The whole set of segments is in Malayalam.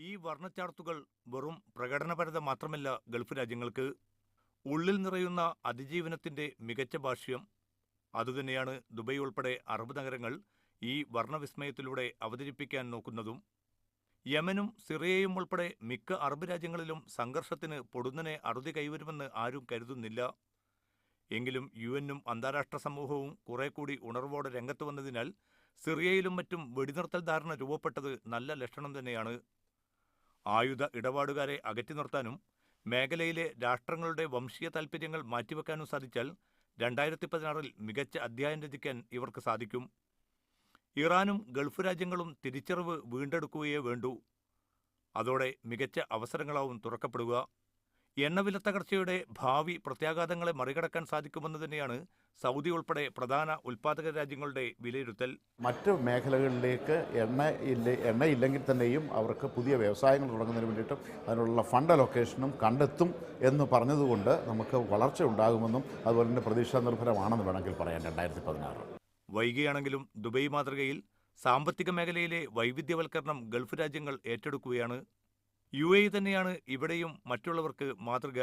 ഈ വർണ്ണച്ചാർത്തുകൾ വെറും പ്രകടനപരത മാത്രമല്ല ഗൾഫ് രാജ്യങ്ങൾക്ക്. ഉള്ളിൽ നിറയുന്ന അതിജീവനത്തിന്റെ മികച്ച ഭാഷ്യം. അതുതന്നെയാണ് ദുബൈ ഉൾപ്പെടെ അറബ് നഗരങ്ങൾ ഈ വർണ്ണവിസ്മയത്തിലൂടെ അവതരിപ്പിക്കാൻ നോക്കുന്നതും. യമനും സിറിയയും ഉൾപ്പെടെ മിക്ക അറബ് രാജ്യങ്ങളിലും സംഘർഷത്തിന് പൊടുന്നനെ അറുതി കൈവരുമെന്ന് ആരും കരുതുന്നില്ല. എങ്കിലും യുഎന്നും അന്താരാഷ്ട്ര സമൂഹവും കുറെ കൂടി ഉണർവോടെ രംഗത്ത് വന്നതിനാൽ സിറിയയിലും മറ്റും വെടിനിർത്തൽ ധാരണ രൂപപ്പെട്ടത് നല്ല ലക്ഷണം തന്നെയാണ്. ആയുധ ഇടപാടുകാരെ അകറ്റി നിർത്താനും മേഖലയിലെ രാഷ്ട്രങ്ങളുടെ വംശീയ താൽപ്പര്യങ്ങൾ മാറ്റിവെക്കാനും സാധിച്ചാൽ 2016-ൽ മികച്ച അധ്യായം രചിക്കാൻ ഇവർക്ക് സാധിക്കും. ഇറാനും ഗൾഫ് രാജ്യങ്ങളും തിരിച്ചറിവ് വീണ്ടെടുക്കുകയേ വേണ്ടൂ. അതോടെ മികച്ച അവസരങ്ങളാവും തുറക്കപ്പെടുക. എണ്ണവില തകർച്ചയുടെ ഭാവി പ്രത്യാഘാതങ്ങളെ മറികടക്കാൻ സാധിക്കുമെന്ന് തന്നെയാണ് സൗദി ഉൾപ്പെടെ പ്രധാന ഉൽപ്പാദക രാജ്യങ്ങളുടെ വിലയിരുത്തൽ. മറ്റ് മേഖലകളിലേക്ക് എണ്ണയില്ലെങ്കിൽ തന്നെയും അവർക്ക് പുതിയ വ്യവസായങ്ങൾ തുടങ്ങുന്നതിന് വേണ്ടിയിട്ടും അതിനുള്ള ഫണ്ട് അലൊക്കേഷനും കണ്ടെത്തും എന്ന് പറഞ്ഞതുകൊണ്ട് നമുക്ക് വളർച്ച ഉണ്ടാകുമെന്നും അതുപോലെ തന്നെ പ്രതീക്ഷാ നിർഭരമാണെന്ന് വേണമെങ്കിൽ പറയാം 2016. വൈകിയാണെങ്കിലും ദുബൈ മാതൃകയിൽ സാമ്പത്തിക മേഖലയിലെ വൈവിധ്യവൽക്കരണം ഗൾഫ് രാജ്യങ്ങൾ ഏറ്റെടുക്കുകയാണ്. UAE തന്നെയാണ് ഇവിടെയും മറ്റുള്ളവർക്ക് മാതൃക.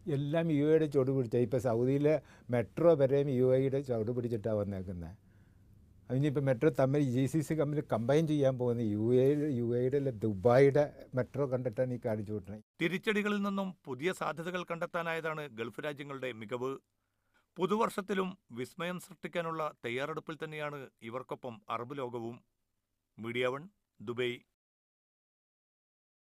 എല്ലാം UAEയുടെ ചുവട് പിടിച്ച ഇപ്പോൾ സൗദിയിലെ മെട്രോ വരെയും UAEയുടെ ചുവട് പിടിച്ചിട്ടാണ് വന്നേക്കുന്നത്. അതിനിപ്പോൾ മെട്രോ തമ്മിൽ GCC കമ്പനി കമ്പൈൻ ചെയ്യാൻ പോകുന്ന UAEയുടെ ദുബായിയുടെ മെട്രോ കണ്ടിട്ടാണ് ഈ കാണിച്ചു വിട്ടത്. തിരിച്ചടികളിൽ നിന്നും പുതിയ സാധ്യതകൾ കണ്ടെത്താനായതാണ് ഗൾഫ് രാജ്യങ്ങളുടെ മികവ്. പുതുവർഷത്തിലും വിസ്മയം സൃഷ്ടിക്കാനുള്ള തയ്യാറെടുപ്പിൽ തന്നെയാണ് ഇവർക്കൊപ്പം അറബ് ലോകവും. Media 1 Dubai.